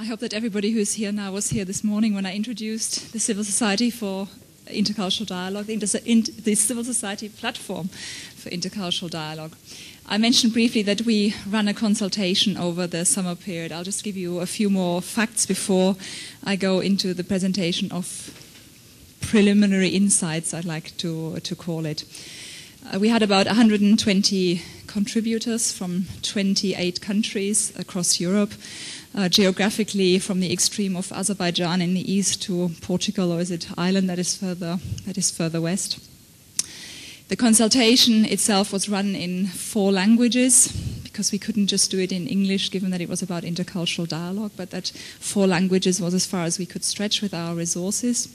I hope that everybody who's here now was here this morning when I introduced the Civil Society for Intercultural Dialogue, the Civil Society platform for intercultural dialogue. I mentioned briefly that we run a consultation over the summer period. I'll just give you a few more facts before I go into the presentation of preliminary insights, I'd like to call it. We had about 120 contributors from 28 countries across Europe, geographically from the extreme of Azerbaijan in the east to Portugal, or is it Ireland that is further west. The consultation itself was run in 4 languages, because we couldn't just do it in English, given that it was about intercultural dialogue, but that 4 languages was as far as we could stretch with our resources.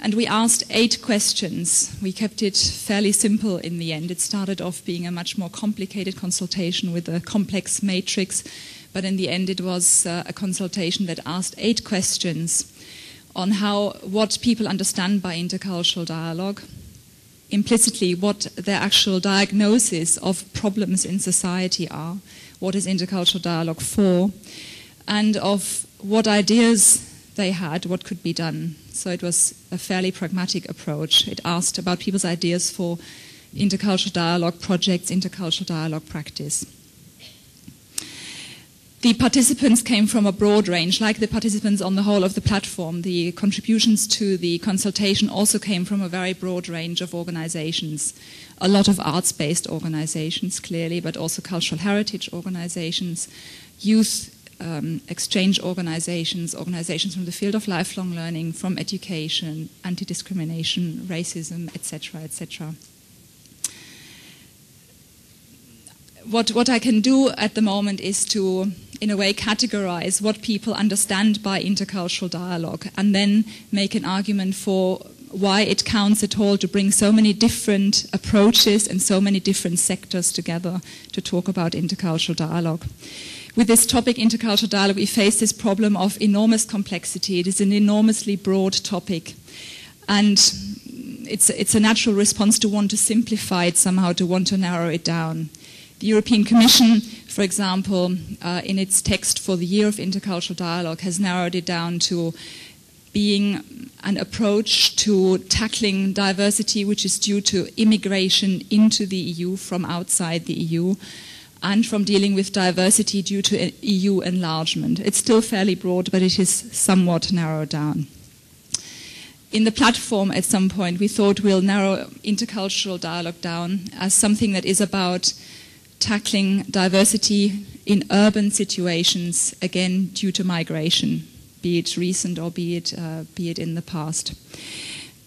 And we asked 8 questions. We kept it fairly simple in the end. It started off being a much more complicated consultation with a complex matrix, but in the end it was a consultation that asked 8 questions on what people understand by intercultural dialogue, implicitly what their actual diagnosis of problems in society are, what is intercultural dialogue for, and of what ideas they had, what could be done. So it was a fairly pragmatic approach. It asked about people's ideas for intercultural dialogue projects, intercultural dialogue practice. The participants came from a broad range, like the participants on the whole of the platform. The contributions to the consultation also came from a very broad range of organizations. A lot of arts-based organizations, clearly, but also cultural heritage organizations, youth exchange organizations, organizations from the field of lifelong learning, from education, anti-discrimination, racism, etc., etc. What I can do at the moment is to, in a way, categorize what people understand by intercultural dialogue and then make an argument for why it counts at all to bring so many different approaches and so many different sectors together to talk about intercultural dialogue. With this topic, intercultural dialogue, we face this problem of enormous complexity. It is an enormously broad topic, and it's a natural response to want to simplify it somehow, to want to narrow it down. The European Commission, for example, in its text for the Year of Intercultural Dialogue, has narrowed it down to being an approach to tackling diversity which is due to immigration into the EU from outside the EU, and from dealing with diversity due to EU enlargement. It's still fairly broad, but it is somewhat narrowed down. In the platform, at some point, we thought we'll narrow intercultural dialogue down as something that is about tackling diversity in urban situations, again, due to migration, be it recent or be it in the past.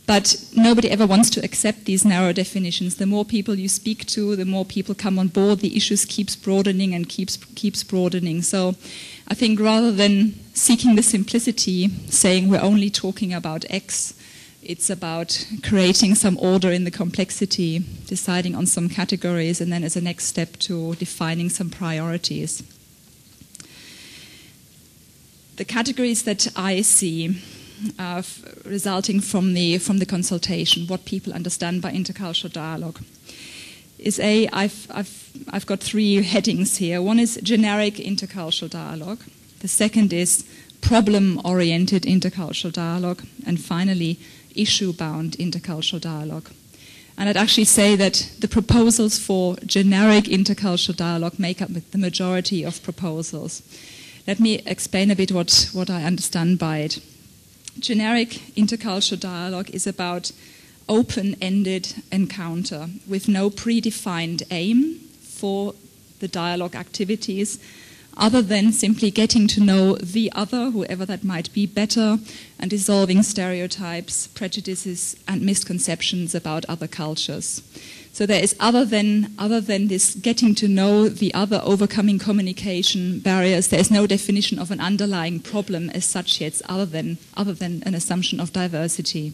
But nobody ever wants to accept these narrow definitions. The more people you speak to, the more people come on board, the issues keeps broadening and keeps broadening. So I think rather than seeking the simplicity, saying we're only talking about X, it's about creating some order in the complexity, deciding on some categories, and then as a next step to defining some priorities. The categories that I see resulting from the consultation, what people understand by intercultural dialogue, is I've got 3 headings here. One is generic intercultural dialogue. The second is problem-oriented intercultural dialogue, and finally issue-bound intercultural dialogue. And I'd actually say that the proposals for generic intercultural dialogue make up the majority of proposals. Let me explain a bit what I understand by it. Generic intercultural dialogue is about open-ended encounter with no predefined aim for the dialogue activities, other than simply getting to know the other, whoever that might be, better, and dissolving stereotypes, prejudices, and misconceptions about other cultures. So there is other than this getting to know the other, overcoming communication barriers. There is no definition of an underlying problem as such yet, other than an assumption of diversity.